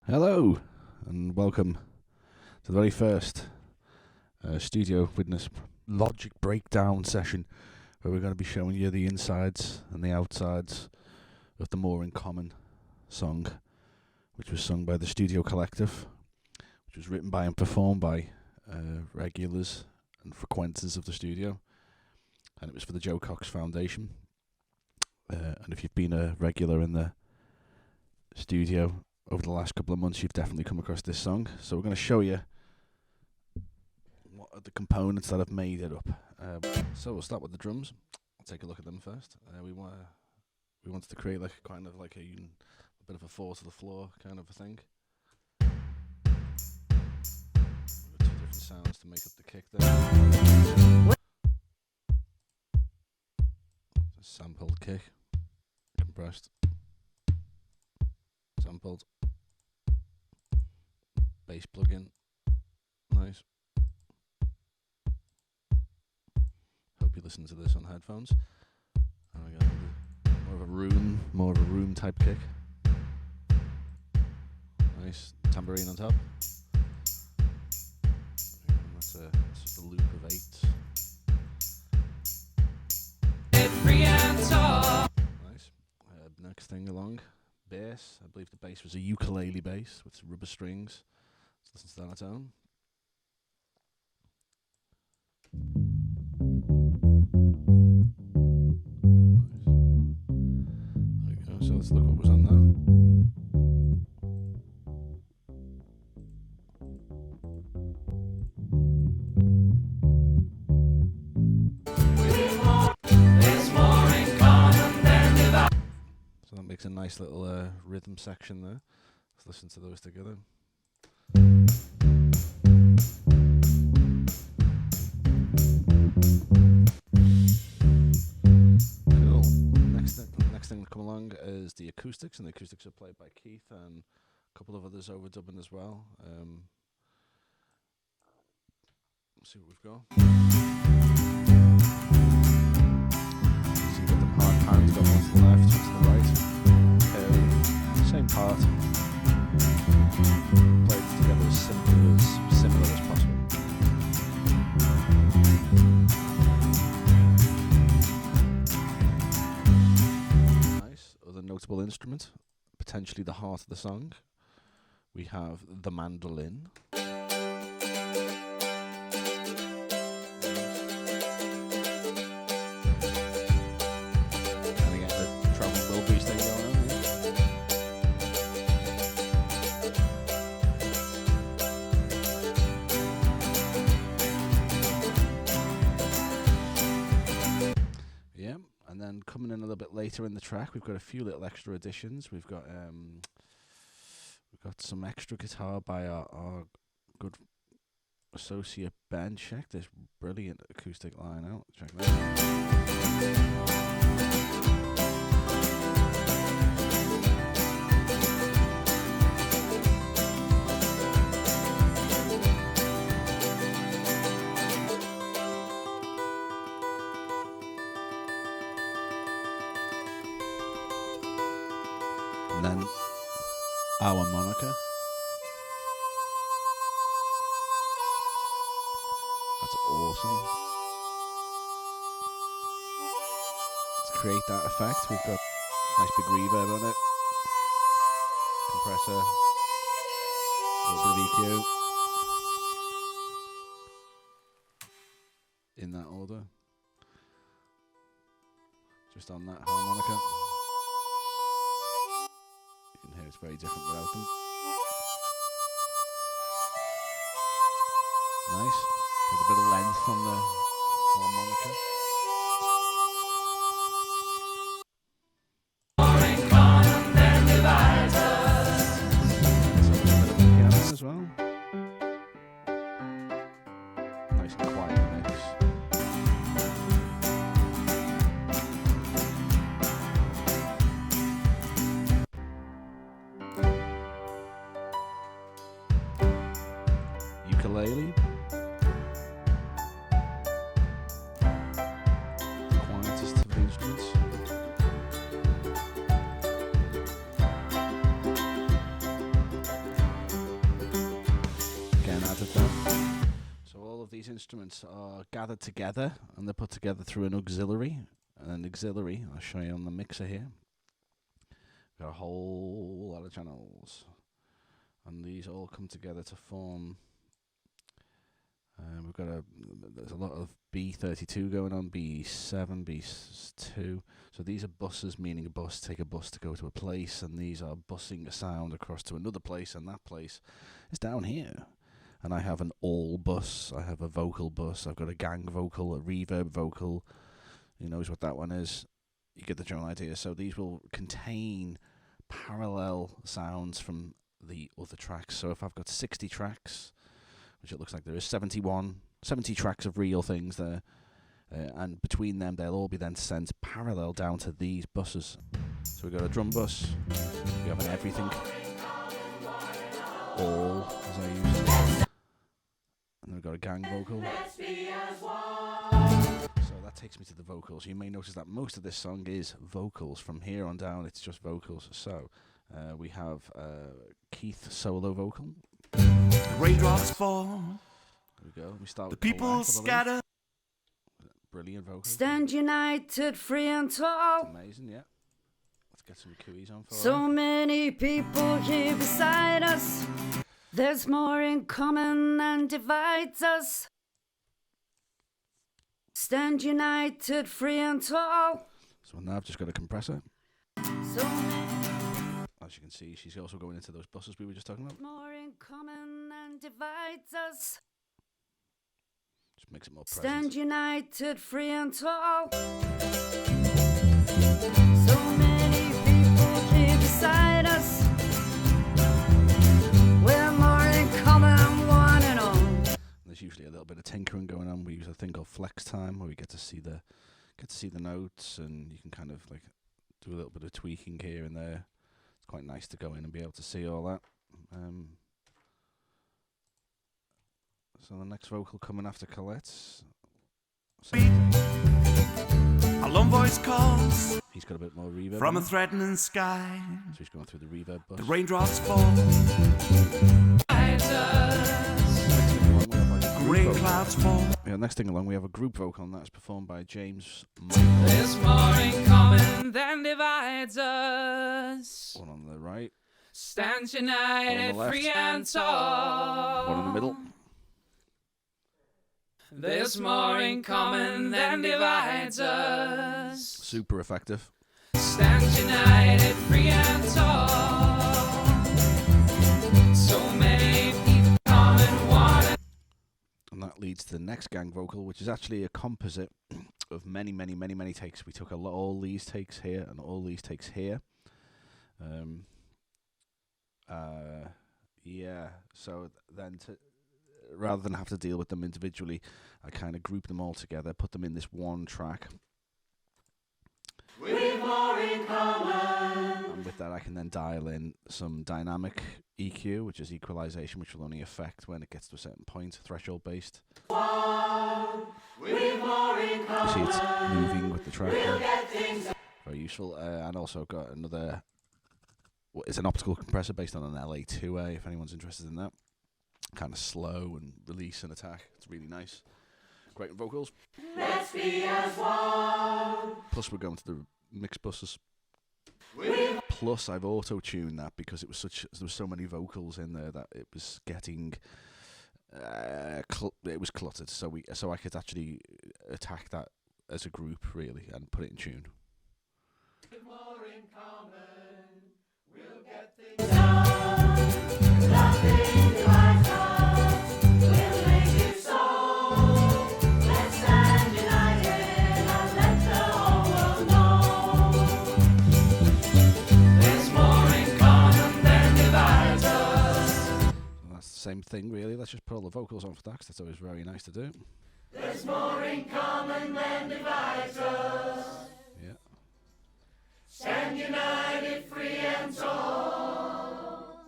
Hello, and welcome to the very first Studio Witness Logic Breakdown session, where we're going to be showing you the insides and the outsides of the More in Common song, which was sung by the Studio Collective, which was written by and performed by regulars and frequenters of the studio, and it was for the Joe Cox Foundation. And if you've been a regular in the studio over the last couple of months, you've definitely come across this song. So we're going to show you what are the components that have made it up. So we'll start with the drums. I'll take a look at them first. We wanted to create like kind of like a bit of a four to the floor kind of a thing. We've got two different sounds to make up the kick there. It's a sampled kick, compressed, sampled. Bass plug-in, nice. Hope you listen to this on headphones. And we got more of a room type kick. Nice tambourine on top. And that's just a loop of 8. Nice. Next thing along, bass. I believe the bass was a ukulele bass with rubber strings. Let's listen to that on its own. Nice. There we go. So let's look what was on that. So that makes a nice little rhythm section there. Let's listen to those together. Cool. Next thing to come along is the acoustics, and the acoustics are played by Keith and a couple of others overdubbing as well. Let's see what we've got. So you've got them hard pans, got one to the left, one to the right. Same part. Played together as similar as possible. Nice. Other notable instrument, potentially the heart of the song. We have the mandolin. And again, the traveling Wilburys thing going on. And then coming in a little bit later in the track, we've got a few little extra additions. We've got some extra guitar by our good associate Ben. Check this brilliant acoustic line out. Check that out. And then our moniker. That's awesome. To create that effect, we've got nice big reverb on it. Compressor. A little bit of EQ. In that order. Just on that harmonica. You can hear it's very different without them. Nice. With a bit of length on the harmonica. Piano as well. Nice and quiet mix. Ukulele. instruments are gathered together and they're put together through an auxiliary. And an auxiliary, I'll show you on the mixer here. Got a whole lot of channels. And these all come together to form. There's a lot of B32 going on, B7, B2. So these are buses, meaning a bus, take a bus to go to a place, and these are bussing a sound across to another place, and that place is down here. And I have an all bus, I have a vocal bus, I've got a gang vocal, a reverb vocal. Who knows what that one is? You get the general idea. So these will contain parallel sounds from the other tracks. So if I've got 60 tracks, which it looks like there is 70 tracks of real things there, and between them they'll all be then sent parallel down to these buses. So we've got a drum bus, we have an everything, all, as I use, and then we've got a gang vocal. So that takes me to the vocals. You may notice that most of this song is vocals. From here on down it's just vocals. So we have Keith solo vocal. Raindrops fall. There we go. We start the with people Colette, scatter. Brilliant vocal. Stand united, free and tall. That's amazing, yeah. Let's get some cooies on for So her. many people here beside us. There's more in common than divides us. Stand united, free and tall. So now I've just got a compressor. So As you can see, she's also going into those buses we were just talking about. more in common than divides us. Just makes it more Stand present. united, free and tall. So many people here beside us. We're more in common, one and all. There's usually a little bit of tinkering going on. We use a thing called flex time, where we get to see the notes, and you can kind of like do a little bit of tweaking here and there. It's quite nice to go in and be able to see all that. So the next vocal coming after Colette's. A lone voice calls He's got a bit more reverb. from a in it. threatening sky. So he's going through the reverb bus. The raindrops fall. Rain clouds fall. Yeah, next thing along we have a group vocal, and that's performed by James. There's more in common than divides us. One on the right, Stand One on united, the left. free and tall. one in the middle. There's more in common than divides us. Super effective. Stand united, free and tall. So many people common one. And that leads to the next gang vocal, which is actually a composite of many takes. We took all these takes here and all these takes here. Yeah, so then rather than have to deal with them individually, I kind of group them all together, put them in this one track. We've more in common. And with that I can then dial in some dynamic EQ, which is equalization, which will only affect when it gets to a certain point, threshold based. We've more in You common. see it's moving with the track. We'll there. get things Very useful. And also got another, it's an optical compressor based on an LA2A, if anyone's interested in that. Kind of slow and release and attack. It's really nice. Great vocals. Let's be as one. Plus we're going to the mix buses. Plus I've auto-tuned that because there was so many vocals in there that it was getting it was cluttered. So I could actually attack that as a group really and put it in tune. More in common. We'll get things done. Nothing divides us. We'll make it so. Let's stand united and let the whole world know. There's more in common than divides us. So that's the same thing really. Let's just put all the vocals on for that 'cause that's always very nice to do. There's more in common than divides us. Yeah. Stand united, free and tall.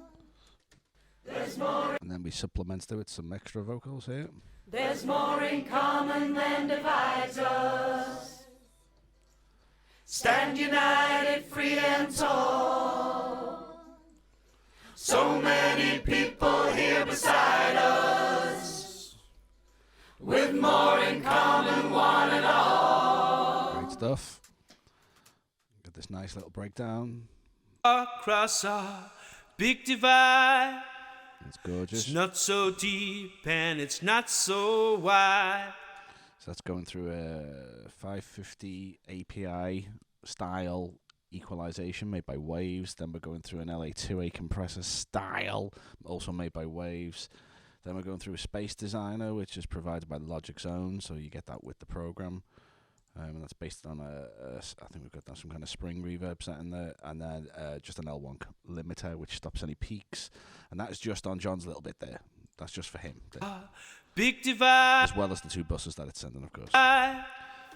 There's more. And then we supplement it with some extra vocals here. There's more in common than divides us. Stand united, free and tall. So many people here beside us. with more in common, one and all. Great stuff. Got this nice little breakdown. Across our big divide. It's gorgeous. It's not so deep and it's not so wide. So that's going through a 550 API style equalization made by Waves. Then we're going through an LA2A compressor style, also made by Waves. Then we're going through a space designer, which is provided by Logic's own, so you get that with the program. And that's based on I think we've got some kind of spring reverb set in there, and then just an L1 limiter, which stops any peaks. And that is just on John's little bit there. That's just for him. Big divide. As well as the two buses that it's sending, of course.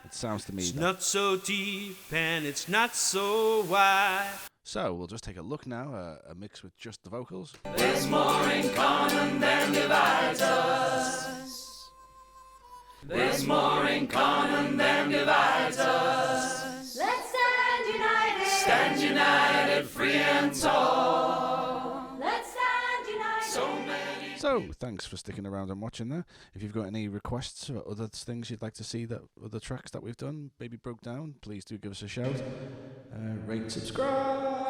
It sounds to me It's that... not so deep and it's not so wide. So, we'll just take a look now, a mix with just the vocals. There's more in common than divides us. There's more in common than divides us. Let's stand united. Stand united, free and tall. Let's stand united. So many. So, thanks for sticking around and watching there. If you've got any requests or other things you'd like to see, that other tracks that we've done, maybe broke down, please do give us a shout. Rate, subscribe.